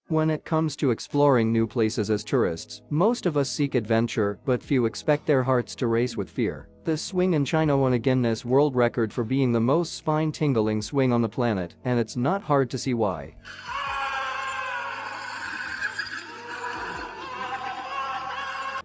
When it comes to exploring new places as tourists, most of us seek adventure, but few expect their hearts to race with fear. This swing in China won a Guinness World Record for being the most spine-tingling swing on the planet, and it's not hard to see why.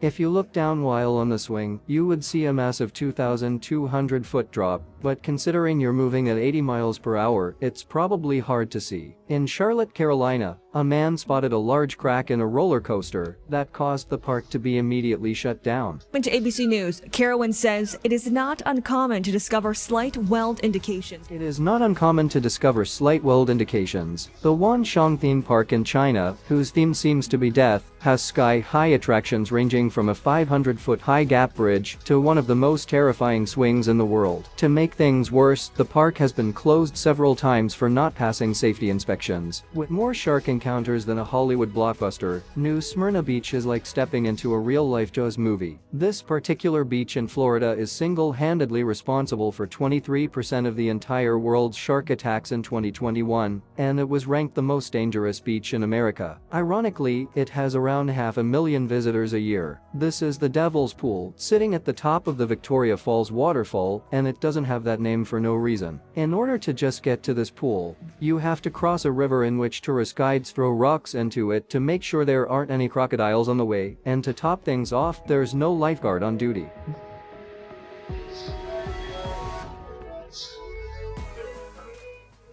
If you look down while on the swing, you would see a massive 2,200-foot drop, but considering you're moving at 80 miles per hour, it's probably hard to see. In Charlotte, Carolina, a man spotted a large crack in a roller coaster that caused the park to be immediately shut down. According to ABC News, Carowin says it is not uncommon to discover slight weld indications. It is not uncommon to discover slight weld indications. The Wanxiang theme park in China, whose theme seems to be death, has sky-high attractions ranging from a 500-foot high gap bridge to one of the most terrifying swings in the world. To make things worse, the park has been closed several times for not passing safety inspections. With more shark encounters than a Hollywood blockbuster, New Smyrna Beach is like stepping into a real-life Jaws movie. This particular beach in Florida is single-handedly responsible for 23% of the entire world's shark attacks in 2021, and it was ranked the most dangerous beach in America. Ironically, it has around 500,000 visitors a year. This is the Devil's Pool, sitting at the top of the Victoria Falls waterfall, and it doesn't have that name for no reason. In order to just get to this pool, you have to cross a river in which tourist guides throw rocks into it to make sure there aren't any crocodiles on the way, and to top things off, there's no lifeguard on duty.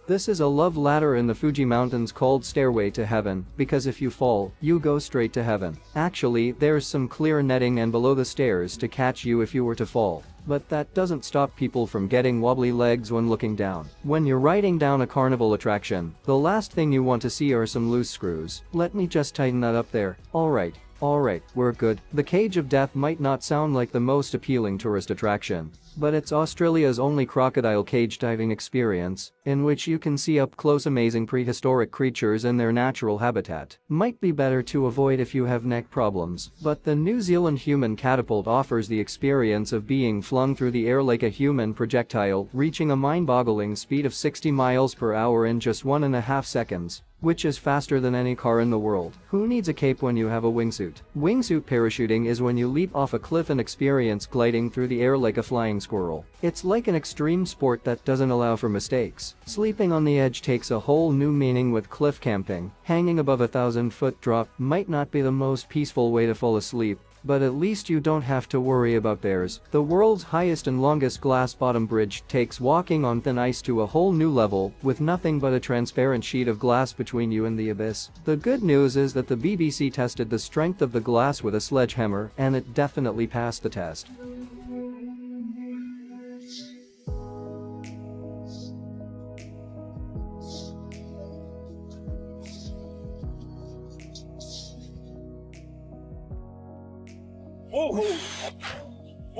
This is a love ladder in the Fuji Mountains called Stairway to Heaven, because if you fall, you go straight to heaven. Actually, there's some clear netting and below the stairs to catch you if you were to fall. But that doesn't stop people from getting wobbly legs when looking down. When you're riding down a carnival attraction, the last thing you want to see are some loose screws. Let me just tighten that up there. Alright, we're good. The Cage of Death might not sound like the most appealing tourist attraction, but it's Australia's only crocodile cage diving experience, in which you can see up close amazing prehistoric creatures in their natural habitat. Might be better to avoid if you have neck problems, but the New Zealand human catapult offers the experience of being flung through the air like a human projectile, reaching a mind-boggling speed of 60 miles per hour in just 1.5 seconds. Which is faster than any car in the world. Who needs a cape when you have a wingsuit? Wingsuit parachuting is when you leap off a cliff and experience gliding through the air like a flying squirrel. It's like an extreme sport that doesn't allow for mistakes. Sleeping on the edge takes a whole new meaning with cliff camping. Hanging above a 1,000-foot drop might not be the most peaceful way to fall asleep, but at least you don't have to worry about bears. The world's highest and longest glass-bottom bridge takes walking on thin ice to a whole new level, with nothing but a transparent sheet of glass between you and the abyss. The good news is that the BBC tested the strength of the glass with a sledgehammer, and it definitely passed the test.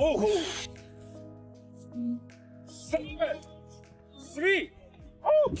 Oh, 7, 3, oh.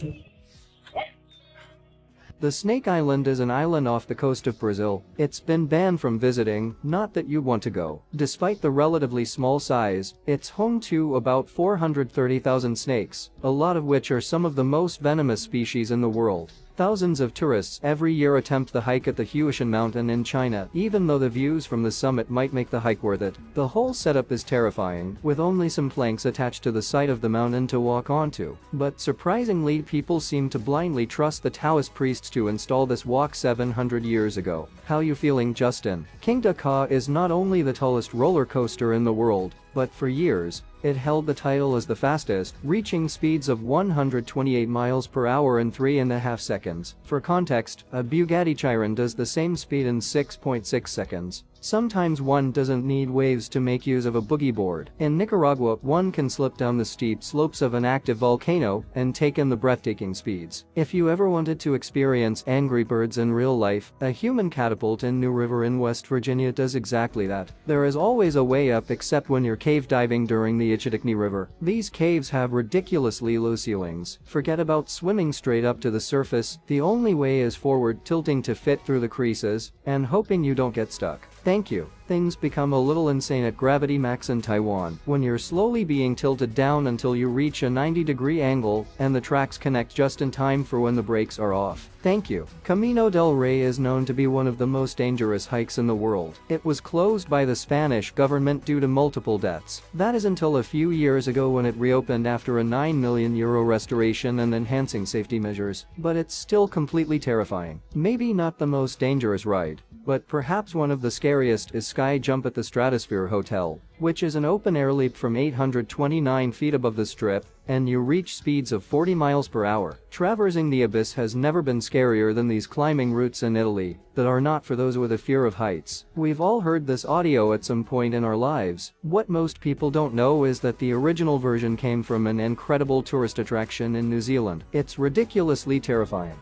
The Snake Island is an island off the coast of Brazil. It's been banned from visiting, not that you want to go. Despite the relatively small size, it's home to about 430,000 snakes, a lot of which are some of the most venomous species in the world. Thousands of tourists every year attempt the hike at the Huishan Mountain in China, even though the views from the summit might make the hike worth it. The whole setup is terrifying, with only some planks attached to the side of the mountain to walk onto. But surprisingly, people seem to blindly trust the Taoist priests to install this walk 700 years ago. How you feeling, Justin? King Ka is not only the tallest roller coaster in the world, but for years, it held the title as the fastest, reaching speeds of 128 miles per hour in 3.5 seconds. For context, a Bugatti Chiron does the same speed in 6.6 seconds. Sometimes one doesn't need waves to make use of a boogie board. In Nicaragua, one can slip down the steep slopes of an active volcano and take in the breathtaking speeds. If you ever wanted to experience Angry Birds in real life, a human catapult in New River in West Virginia does exactly that. There is always a way up except when you're cave diving during the Ichitikni River. These caves have ridiculously low ceilings. Forget about swimming straight up to the surface, the only way is forward tilting to fit through the creases and hoping you don't get stuck. Thank you. Things become a little insane at Gravity Max in Taiwan when you're slowly being tilted down until you reach a 90-degree angle and the tracks connect just in time for when the brakes are off. Thank you. Camino del Rey is known to be one of the most dangerous hikes in the world. It was closed by the Spanish government due to multiple deaths. That is until a few years ago when it reopened after a €9 million restoration and enhancing safety measures. But it's still completely terrifying. Maybe not the most dangerous ride, but perhaps one of the scariest is Sky Jump at the Stratosphere Hotel, which is an open-air leap from 829 feet above the Strip, and you reach speeds of 40 miles per hour. Traversing the abyss has never been scarier than these climbing routes in Italy that are not for those with a fear of heights. We've all heard this audio at some point in our lives. What most people don't know is that the original version came from an incredible tourist attraction in New Zealand. It's ridiculously terrifying.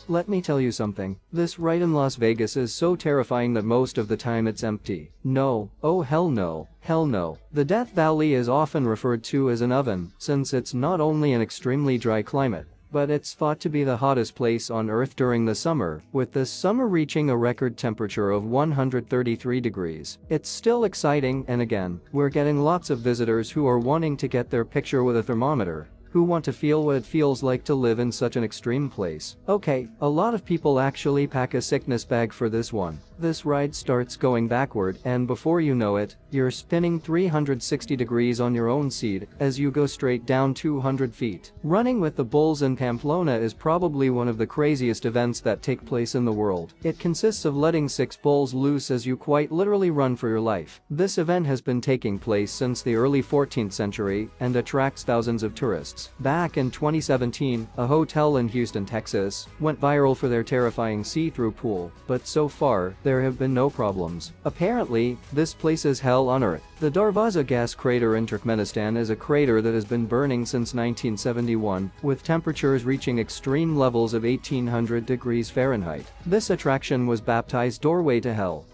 Let me tell you something. This ride in Las Vegas is so terrifying that most of the time it's empty. No. Oh hell no. Hell no. The Death Valley is often referred to as an oven, since it's not only an extremely dry climate, but it's thought to be the hottest place on Earth during the summer, with this summer reaching a record temperature of 133 degrees. It's still exciting, and again, we're getting lots of visitors who are wanting to get their picture with a thermometer, who want to feel what it feels like to live in such an extreme place. Okay, a lot of people actually pack a sickness bag for this one. This ride starts going backward, and before you know it, you're spinning 360 degrees on your own seat as you go straight down 200 feet. Running with the bulls in Pamplona is probably one of the craziest events that take place in the world. It consists of letting 6 bulls loose as you quite literally run for your life. This event has been taking place since the early 14th century and attracts thousands of tourists. Back in 2017, a hotel in Houston, Texas, went viral for their terrifying see-through pool, but so far, there have been no problems. Apparently, this place is hell on earth. The Darvaza gas crater in Turkmenistan is a crater that has been burning since 1971, with temperatures reaching extreme levels of 1800 degrees Fahrenheit. This attraction was baptized Doorway to Hell.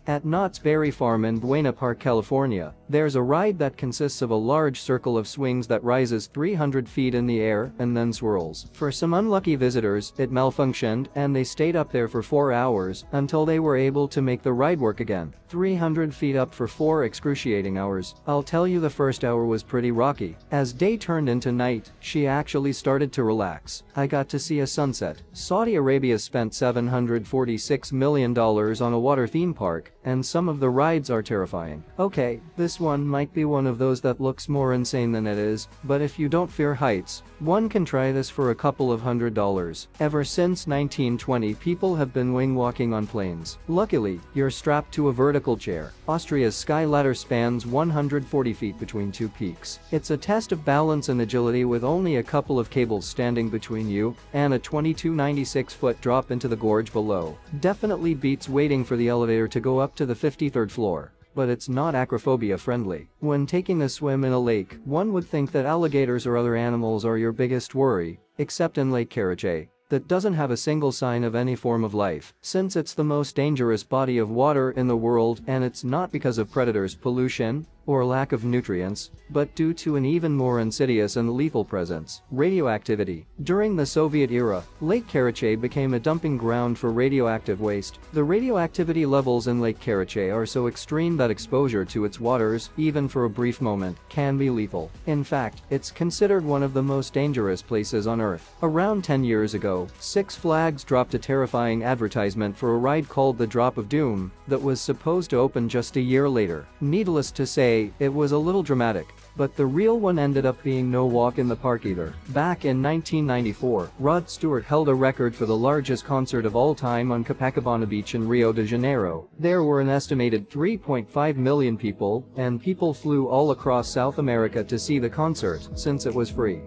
At Knott's Berry Farm in Buena Park, California, there's a ride that consists of a large circle of swings that rises 300 feet in the air and then swirls. For some unlucky visitors, it malfunctioned and they stayed up there for 4 hours until they were able to make the ride work again. 300 feet up for 4 excruciating hours. I'll tell you, the first hour was pretty rocky. As day turned into night, she actually started to relax. I got to see a sunset. Saudi Arabia spent $746 million on a water theme park, and some of the rides are terrifying. Okay, this one might be one of those that looks more insane than it is, but if you don't fear heights, one can try this for a couple of $100. Ever since 1920, people have been wing walking on planes. Luckily, you're strapped to a vertical chair. Austria's sky ladder spans 140 feet between 2 peaks. It's a test of balance and agility with only a couple of cables standing between you and a 2296-foot drop into the gorge below. Definitely beats waiting for the elevator to go up to the 53rd floor. But it's not acrophobia friendly. When taking a swim in a lake, one would think that alligators or other animals are your biggest worry, except in Lake Karachay, that doesn't have a single sign of any form of life. Since it's the most dangerous body of water in the world, and it's not because of predators, pollution, or lack of nutrients, but due to an even more insidious and lethal presence: radioactivity. During the Soviet era, Lake Karachay became a dumping ground for radioactive waste. The radioactivity levels in Lake Karachay are so extreme that exposure to its waters, even for a brief moment, can be lethal. In fact, it's considered one of the most dangerous places on Earth. Around 10 years ago, Six Flags dropped a terrifying advertisement for a ride called the Drop of Doom that was supposed to open just a year later. Needless to say, it was a little dramatic, but the real one ended up being no walk in the park either. Back in 1994, Rod Stewart held a record for the largest concert of all time on Copacabana Beach in Rio de Janeiro. There were an estimated 3.5 million people, and people flew all across South America to see the concert, since it was free.